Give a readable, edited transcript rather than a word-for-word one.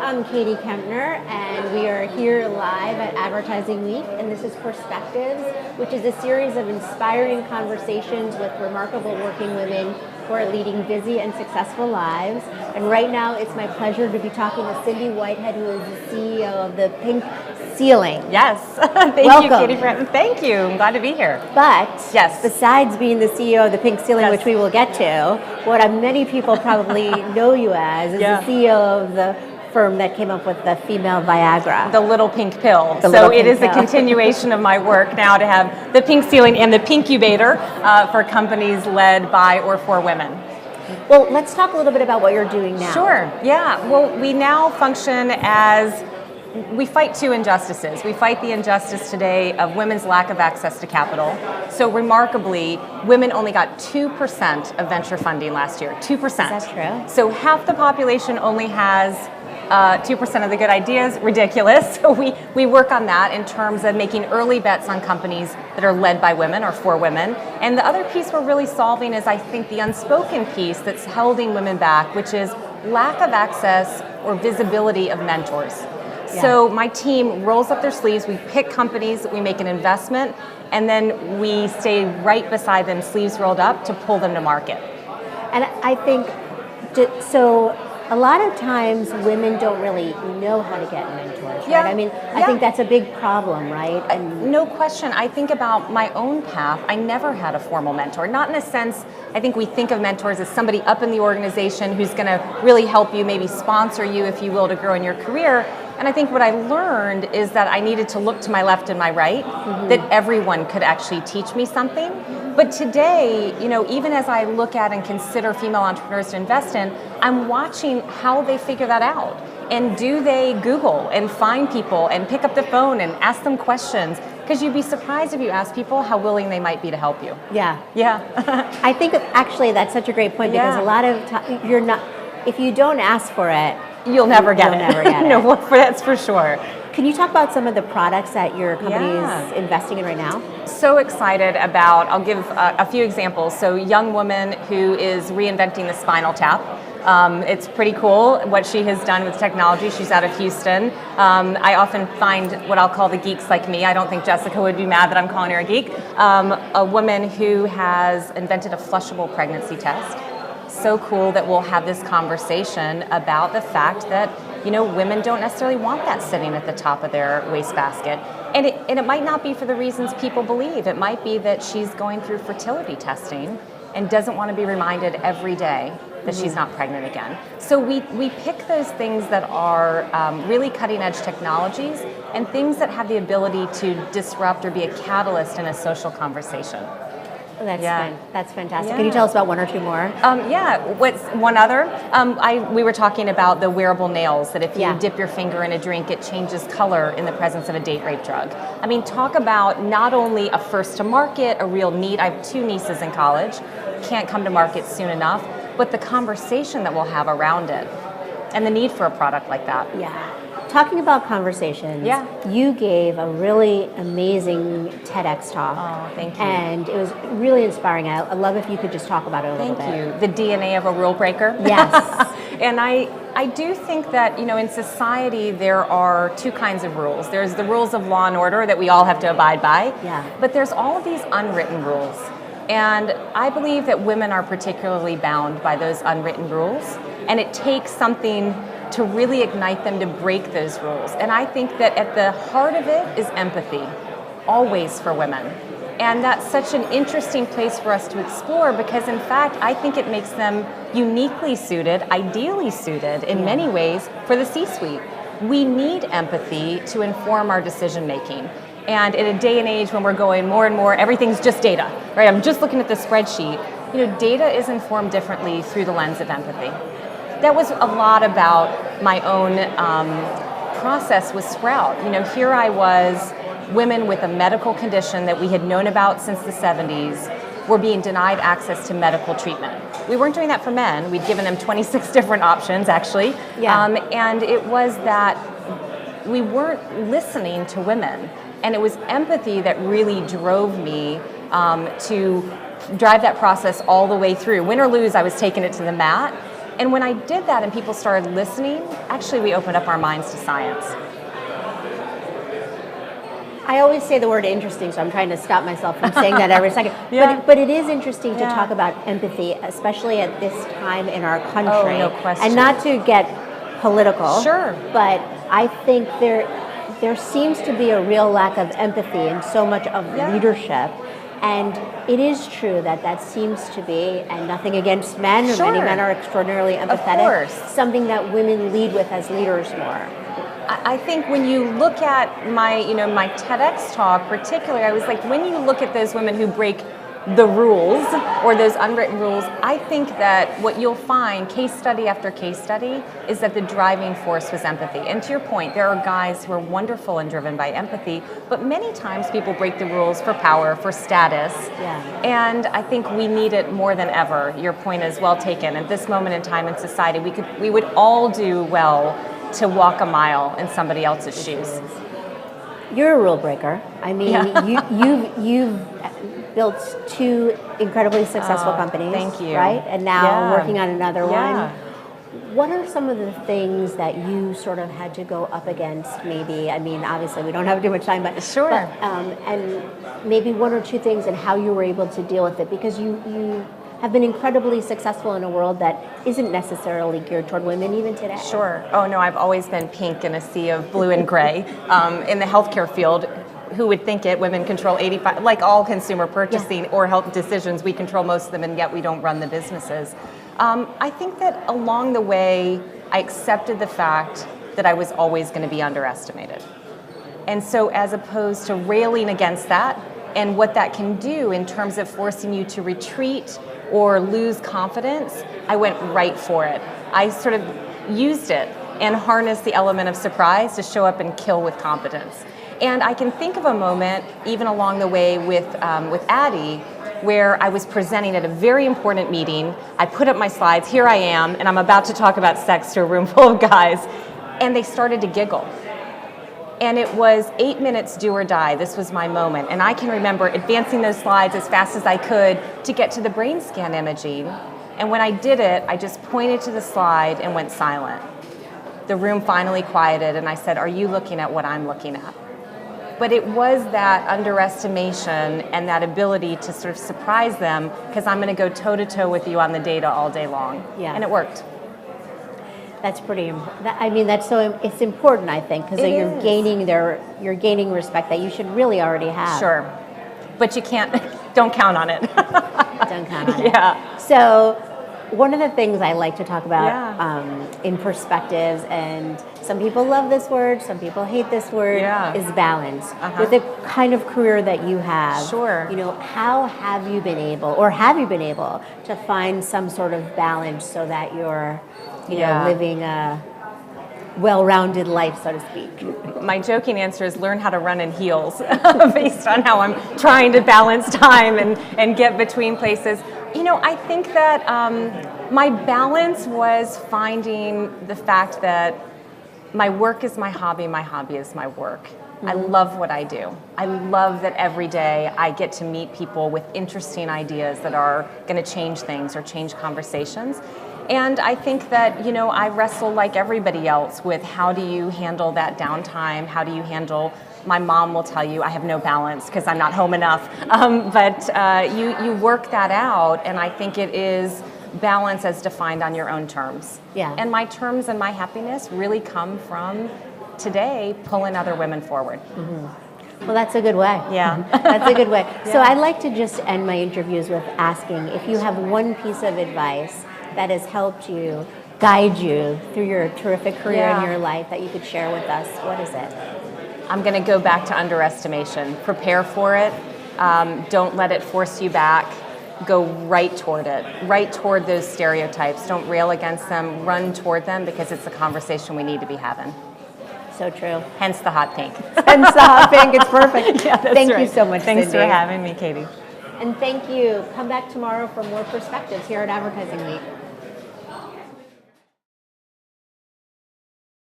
I'm Katie Kempner, and we are here live at Advertising Week, and this is Perspectives, which is a series of inspiring conversations with remarkable working women who are leading busy and successful lives. And right now, it's my pleasure to be talking to Cindy Whitehead, who is the CEO of the Pink Ceiling. Yes, thank Welcome. you, Katie. Thank you. I'm glad to be here. But yes, besides being the CEO of the Pink Ceiling, yes, which we will get to, what many people probably know you as is the CEO of the firm that came up with the female Viagra. The little pink pill. So it is a continuation of my work now to have the Pink Ceiling and the Pinkubator for companies led by or for women. Well, let's talk a little bit about what you're doing now. Sure, yeah. Well, we now function as, we fight two injustices. We fight the injustice today of women's lack of access to capital. So remarkably, women only got 2% of venture funding last year, 2%. Is that true? So half the population only has 2% of the good ideas. Ridiculous. So we work on that in terms of making early bets on companies that are led by women or for women. And the other piece we're really solving is, I think, the unspoken piece that's holding women back, which is lack of access or visibility of mentors. Yeah. So my team rolls up their sleeves, we pick companies, we make an investment, and then we stay right beside them, sleeves rolled up, to pull them to market. And I think, so a lot of times women don't really know how to get mentors, right? Yeah. I mean, I think that's a big problem, right? And no question. I think about my own path. I never had a formal mentor. Not in a sense, I think we think of mentors as somebody up in the organization who's going to really help you, maybe sponsor you, if you will, to grow in your career. And I think what I learned is that I needed to look to my left and my right, that everyone could actually teach me something. But today, you know, even as I look at and consider female entrepreneurs to invest in, I'm watching how they figure that out. And do they Google and find people and pick up the phone and ask them questions? Because you'd be surprised if you ask people how willing they might be to help you. Yeah. Yeah. I think actually that's such a great point, because a lot of times you're not, if you don't ask for it, you'll never get it. Never get it. No, that's for sure. Can you talk about some of the products that your company is investing in right now? So excited about, I'll give a few examples. So young woman who is reinventing the spinal tap. It's pretty cool what she has done with technology. She's out of Houston. I often find what I'll call the geeks like me. I don't think Jessica would be mad that I'm calling her a geek. A woman who has invented a flushable pregnancy test. So cool that we'll have this conversation about the fact that, you know, women don't necessarily want that sitting at the top of their wastebasket. And it might not be for the reasons people believe. It might be that she's going through fertility testing and doesn't want to be reminded every day that she's not pregnant again. So we pick those things that are really cutting edge technologies and things that have the ability to disrupt or be a catalyst in a social conversation. That's fantastic. Yeah. Can you tell us about one or two more? What's one other? We were talking about the wearable nails, that if you dip your finger in a drink, it changes color in the presence of a date rape drug. I mean, talk about not only a first to market, a real need. I have two nieces in college, can't come to market soon enough, but the conversation that we'll have around it and the need for a product like that. Yeah. Talking about conversations, you gave a really amazing TEDx talk. Oh, thank you. And it was really inspiring. I love if you could just talk about it a little bit. Thank you. The DNA of a rule breaker. Yes. And I do think that, you know, in society there are two kinds of rules. There's the rules of law and order that we all have to abide by. Yeah. But there's all of these unwritten rules. And I believe that women are particularly bound by those unwritten rules. And it takes something to really ignite them to break those rules. And I think that at the heart of it is empathy, always for women. And that's such an interesting place for us to explore, because in fact, I think it makes them uniquely suited, ideally suited in many ways for the C-suite. We need empathy to inform our decision making. And in a day and age when we're going more and more, everything's just data, right? I'm just looking at the spreadsheet. You know, data is informed differently through the lens of empathy. That was a lot about my own process with Sprout. You know, here I was, women with a medical condition that we had known about since the 70s were being denied access to medical treatment. We weren't doing that for men. We'd given them 26 different options, actually. Yeah. And it was that we weren't listening to women. And it was empathy that really drove me to drive that process all the way through. Win or lose, I was taking it to the mat. And when I did that and people started listening, actually we opened up our minds to science. I always say the word interesting, so I'm trying to stop myself from saying that every second. Yeah. But it is interesting to Yeah. talk about empathy, especially at this time in our country. Oh, no question. And not to get political. Sure. But I think there seems to be a real lack of empathy in so much of leadership. And it is true that seems to be, and nothing against men, or many men are extraordinarily empathetic, something that women lead with as leaders more. I think when you look at my TEDx talk particularly, I was like, when you look at those women who break the rules or those unwritten rules, I think that what you'll find, case study after case study, is that the driving force was empathy. And to your point, there are guys who are wonderful and driven by empathy, but many times people break the rules for power, for status. Yeah. And I think we need it more than ever. Your point is well taken. At this moment in time in society, we would all do well to walk a mile in somebody else's shoes. You're a rule breaker. I mean, you've built 2 incredibly successful companies. Thank you. Right? And now working on another one. What are some of the things that you sort of had to go up against, maybe? I mean, obviously we don't have too much time, but sure. And maybe 1 or 2 things and how you were able to deal with it, because you have been incredibly successful in a world that isn't necessarily geared toward women even today. Sure. Oh no, I've always been pink in a sea of blue and gray. In the healthcare field, who would think it? Women control 85, like all consumer purchasing or health decisions, we control most of them, and yet we don't run the businesses. I think that along the way, I accepted the fact that I was always going to be underestimated. And so as opposed to railing against that and what that can do in terms of forcing you to retreat or lose confidence, I went right for it. I sort of used it and harnessed the element of surprise to show up and kill with competence. And I can think of a moment, even along the way with Addie, where I was presenting at a very important meeting. I put up my slides, here I am, and I'm about to talk about sex to a room full of guys, and they started to giggle. And it was 8 minutes, do or die. This was my moment. And I can remember advancing those slides as fast as I could to get to the brain scan imaging. And when I did it, I just pointed to the slide and went silent. The room finally quieted, and I said, are you looking at what I'm looking at? But it was that underestimation and that ability to sort of surprise them, because I'm going to go toe-to-toe with you on the data all day long. Yeah. And it worked. That's pretty. I mean, it's important, I think, because you're gaining respect that you should really already have. Sure, but you can't. Don't count on it. Don't count on it. Yeah. So, one of the things I like to talk about in perspectives, and some people love this word, some people hate this word, is balance. With the kind of career that you have, how have you been able to find some sort of balance so that you're living a well-rounded life, so to speak? My joking answer is learn how to run in heels based on how I'm trying to balance time and get between places. I think that my balance was finding the fact that my work is my hobby is my work. I love what I do. I love that every day I get to meet people with interesting ideas that are going to change things or change conversations. And I think that, I wrestle like everybody else with how do you handle that downtime? How do you handle, my mom will tell you I have no balance because I'm not home enough. But you work that out, and I think it is balance as defined on your own terms. Yeah. And my terms and my happiness really come from today pulling other women forward. Mm-hmm. Well, that's a good way. Yeah. That's a good way. So I like to just end my interviews with asking if you have one piece of advice that has helped you, guide you through your terrific career in your life that you could share with us. What is it? I'm going to go back to underestimation. Prepare for it. Don't let it force you back. Go right toward it, right toward those stereotypes. Don't rail against them. Run toward them, because it's the conversation we need to be having. So true. Hence the hot pink. Hence the hot pink. It's perfect. Yeah, that's Thank right. you so much, Thanks Cindy. for having me, Katie. And thank you. Come back tomorrow for more perspectives here at Advertising Week.